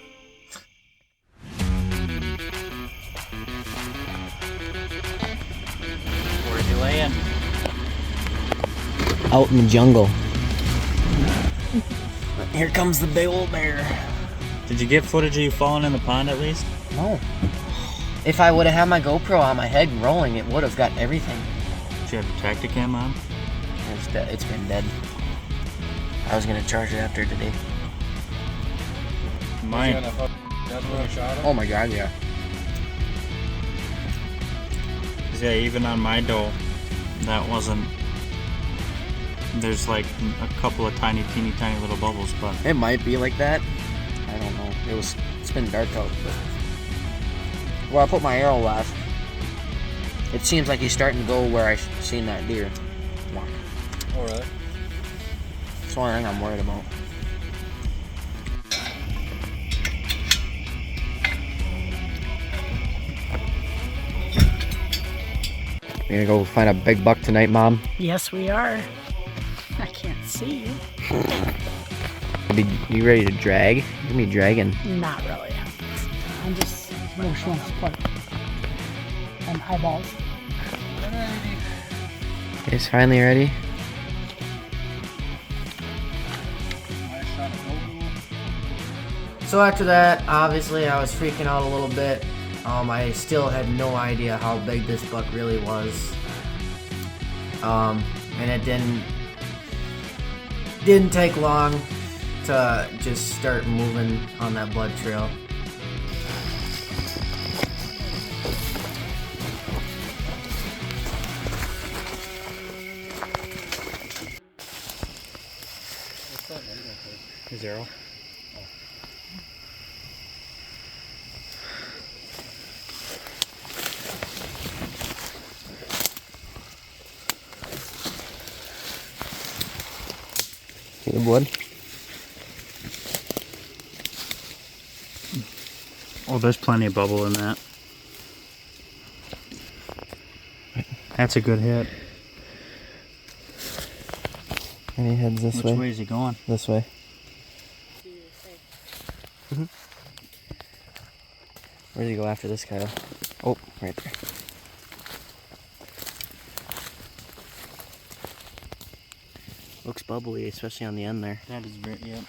Where's you laying? Out in the jungle. Here comes the big old bear. Did you get footage of you falling in the pond at least? No. If I would have had my GoPro on my head rolling, it would have got everything. Did you have your Tacticam on? It's been dead. I was gonna charge it after today. Mine. Oh my god, yeah. Yeah, even on my doe, that wasn't there's like a couple of teeny tiny little bubbles, but It might be like that. I don't know. It's been dark out, but where I put my arrow last, it seems like he's starting to go where I seen that deer. All right. That's the only thing I'm worried about. We're gonna go find a big buck tonight, Mom. Yes, we are. I can't see you. You ready to drag? You're gonna be dragging. Not really. I'm just motional support and eyeballs. It's finally ready. So after that, obviously I was freaking out a little bit. I still had no idea how big this buck really was. And it didn't take long to just start moving on that blood trail. his arrow. See the blood? Oh, there's plenty of bubble in that. That's a good hit. And he heads this way. Which way is he going? This way. Where did he go after this, Kyle? Oh, right there. Looks bubbly, especially on the end there. That is very, yep.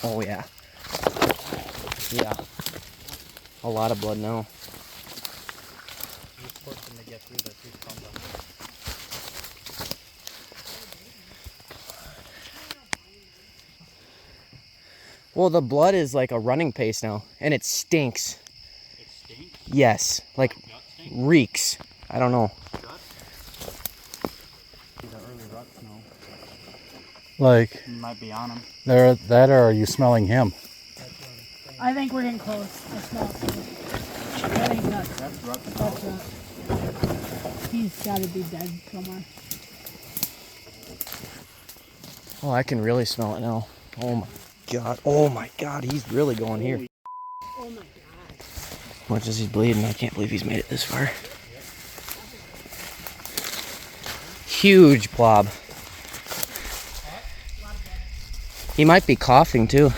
Oh yeah. Yeah. A lot of blood now. Well, the blood is like a running pace now, and it stinks. It stinks? Yes, like reeks. I don't know. Like, Might be on him. there, that or are you smelling him? I think we're getting close. I smell it. That ain't nuts. That's rut. He's got to be dead somewhere. Oh, I can really smell it now. Oh my god. Oh my god, he's really going here. Oh my god. As much as he's bleeding, I can't believe he's made it this far. Huge blob. He might be coughing too.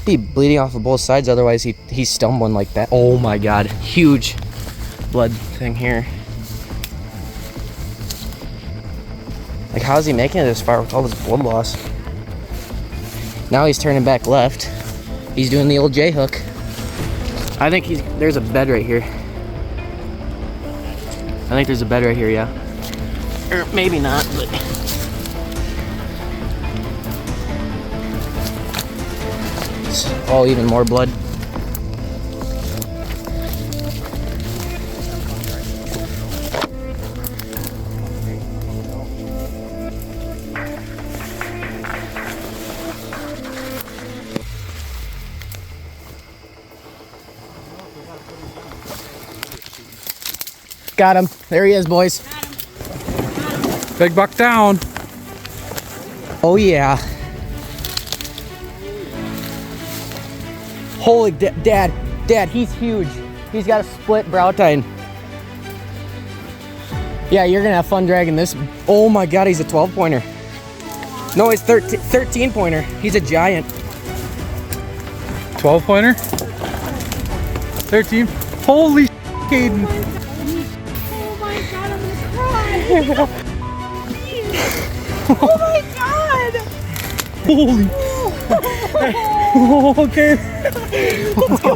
Be bleeding off of both sides, otherwise he's stumbling like that. Oh my god, huge blood thing here. Like, how's he making it this far with all this blood loss? Now he's turning back left. He's doing the old J hook. I think there's a bed right here. I think there's a bed right here, yeah. Or maybe not, but. Oh, even more blood. Got him. There he is, boys. Big buck down. Oh yeah. Holy Dad, he's huge. He's got a split brow tine. Yeah, you're gonna have fun dragging this. Oh my god, he's a 12 pointer. No, he's 13 pointer. He's a giant. 12 pointer? 13? Holy Caden. Oh my god, I'm gonna cry. Oh my god. Holy. Okay. Let's go.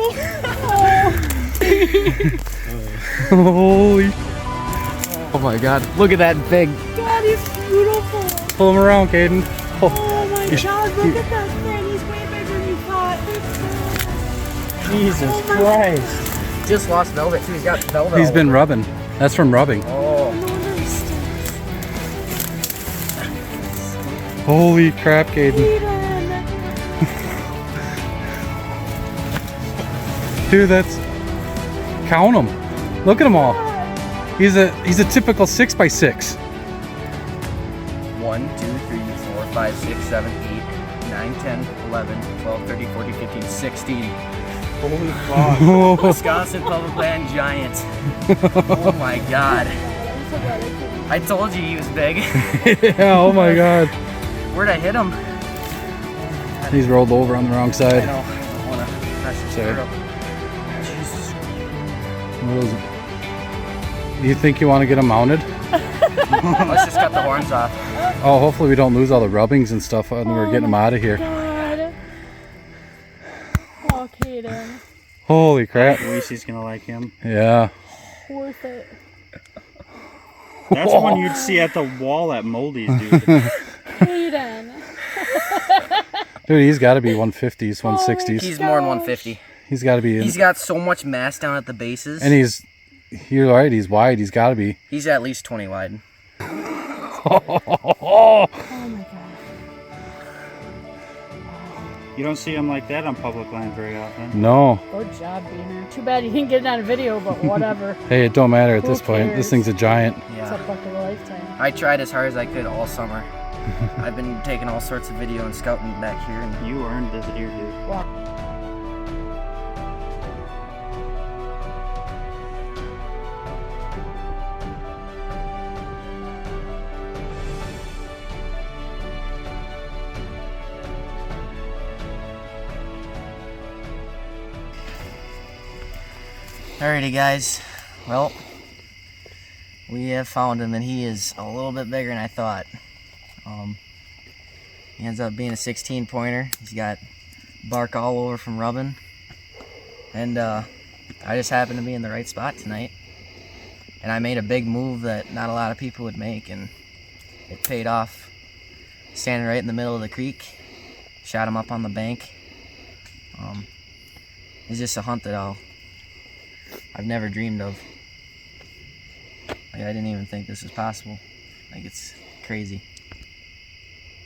Holy. Oh my god. Look at that big. God, he's beautiful. Pull him around, Caden. Oh my God, look at that thing. He's way bigger than you thought. Jesus Christ. Just lost velvet too. He's got velvet. He's all been over. rubbing. That's from rubbing. Oh. No wonder he stinks. Holy crap, Caden. Eden. Dude, that's. Count them. Look at them all. He's a typical 6x6. 1, 2, 3, 4, 5, 6, 7, 8, 9, 10, 11, 12, 13, 14, 15, 16. Holy fuck. Wisconsin Public Land Giant. Oh my god. I told you he was big. Yeah, oh my god. Where'd I hit him? He's rolled over on the wrong I side. know. I don't want to mess his Sorry. shirt up. Jesus. What is it? Do you think you want to get him mounted? Let's just cut the horns off. Oh, hopefully we don't lose all the rubbings and stuff when we're getting them out of here. God. Oh, Caden. Holy crap. Lucy's gonna like him. Yeah. Worth it. That's one you'd see at the wall at Moldy's, dude. Caden. Dude, he's got to be 150s, 160s. He's more than 150. He's got to be. He's got so much mass down at the bases. And you're right, he's wide. He's got to be. He's at least 20 wide. Oh my God. You don't see him like that on public land very often. No. Good job, Beaner. Too bad you didn't get it on video, but whatever. Hey, it don't matter at Who this point. cares? This thing's a giant. It's a Yeah. buck of a lifetime. I tried as hard as I could all summer. I've been taking all sorts of video and scouting back here. And You earned this deer, dude. Wow. Alrighty, guys. Well, we have found him, and he is a little bit bigger than I thought. He ends up being a 16 pointer. He's got bark all over from rubbing, and I just happened to be in the right spot tonight. And I made a big move that not a lot of people would make, and it paid off. Standing right in the middle of the creek, shot him up on the bank. It's just a hunt that I've never dreamed of. Like, I didn't even think this was possible. Like, it's crazy.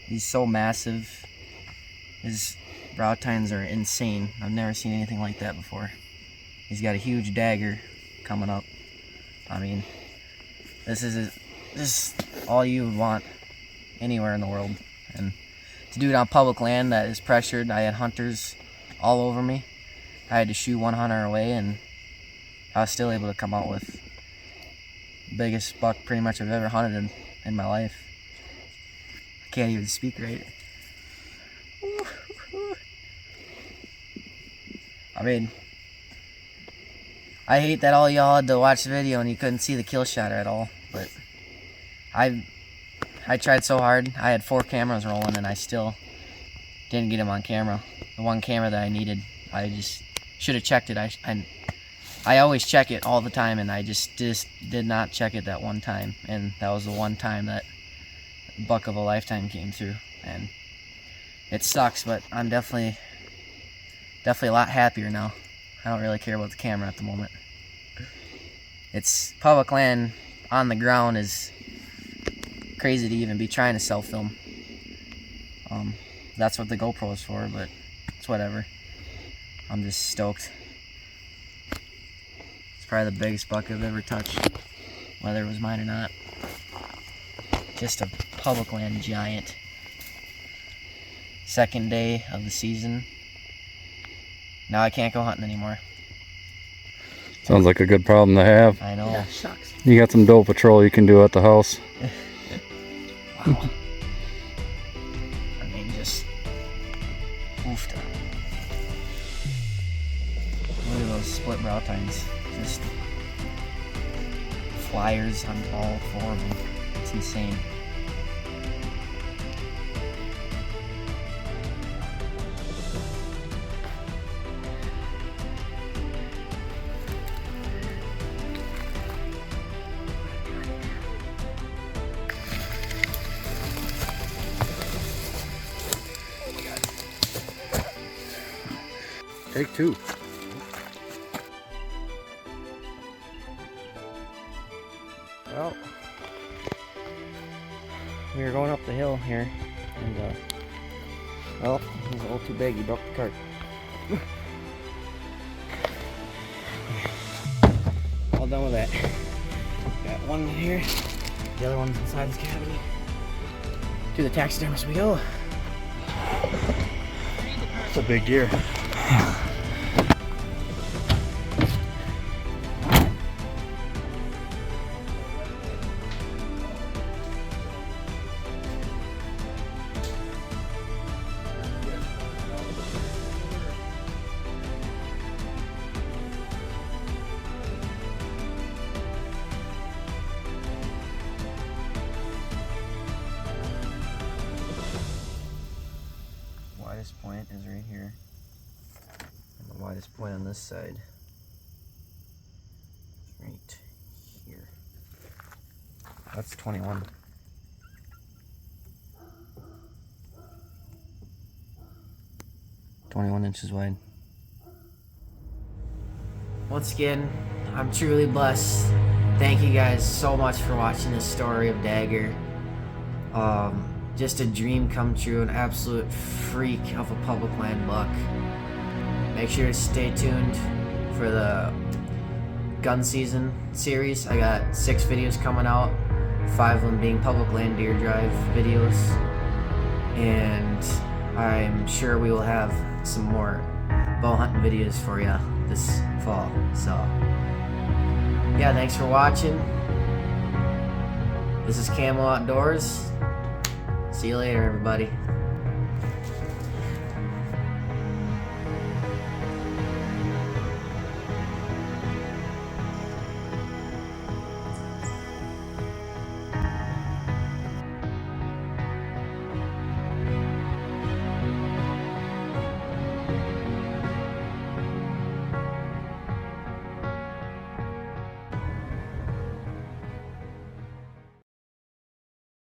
He's so massive. His brow tines are insane. I've never seen anything like that before. He's got a huge dagger coming up. I mean, this is all you would want anywhere in the world. And to do it on public land that is pressured, I had hunters all over me. I had to shoot one hunter away, and I was still able to come out with the biggest buck pretty much I've ever hunted in my life. I can't even speak right. I mean, I hate that all y'all had to watch the video and you couldn't see the kill shot at all, but I tried so hard. I had 4 cameras rolling and I still didn't get him on camera. The one camera that I needed, I just should have checked it. I always check it all the time, and I just did not check it that one time, and that was the one time that buck of a lifetime came through. And it sucks, but I'm definitely a lot happier now. I don't really care about the camera at the moment. It's public land on the ground is crazy to even be trying to self-film. That's what the GoPro is for, but it's whatever. I'm just stoked. It's probably the biggest buck I've ever touched, whether it was mine or not. Just a public land giant. Second day of the season. Now I can't go hunting anymore. Sounds like a good problem to have. I know. Yeah, shucks. You got some doe patrol you can do at the house. Wow. I mean, just oofed. Look at those split brow tines. Just flyers on all 4 of them. It's insane. Take two. Well, we were going up the hill here, and well, he's a little too big. He broke the cart. All done with that. Got one here. The other one's inside this cavity. To the taxidermist we go. It's a big deer. Widest point is right here, and the widest point on this side is right here. That's 21. Inches wide. Once again, I'm truly blessed. Thank you guys so much for watching this story of Dagger. Just a dream come true, an absolute freak of a public land buck. Make sure to stay tuned for the gun season series. I got 6 videos coming out, 5 of them being public land deer drive videos, and I'm sure we will have some more bow hunting videos for you this fall. So yeah, thanks for watching. This is Kamo Outdoors. See you later, everybody.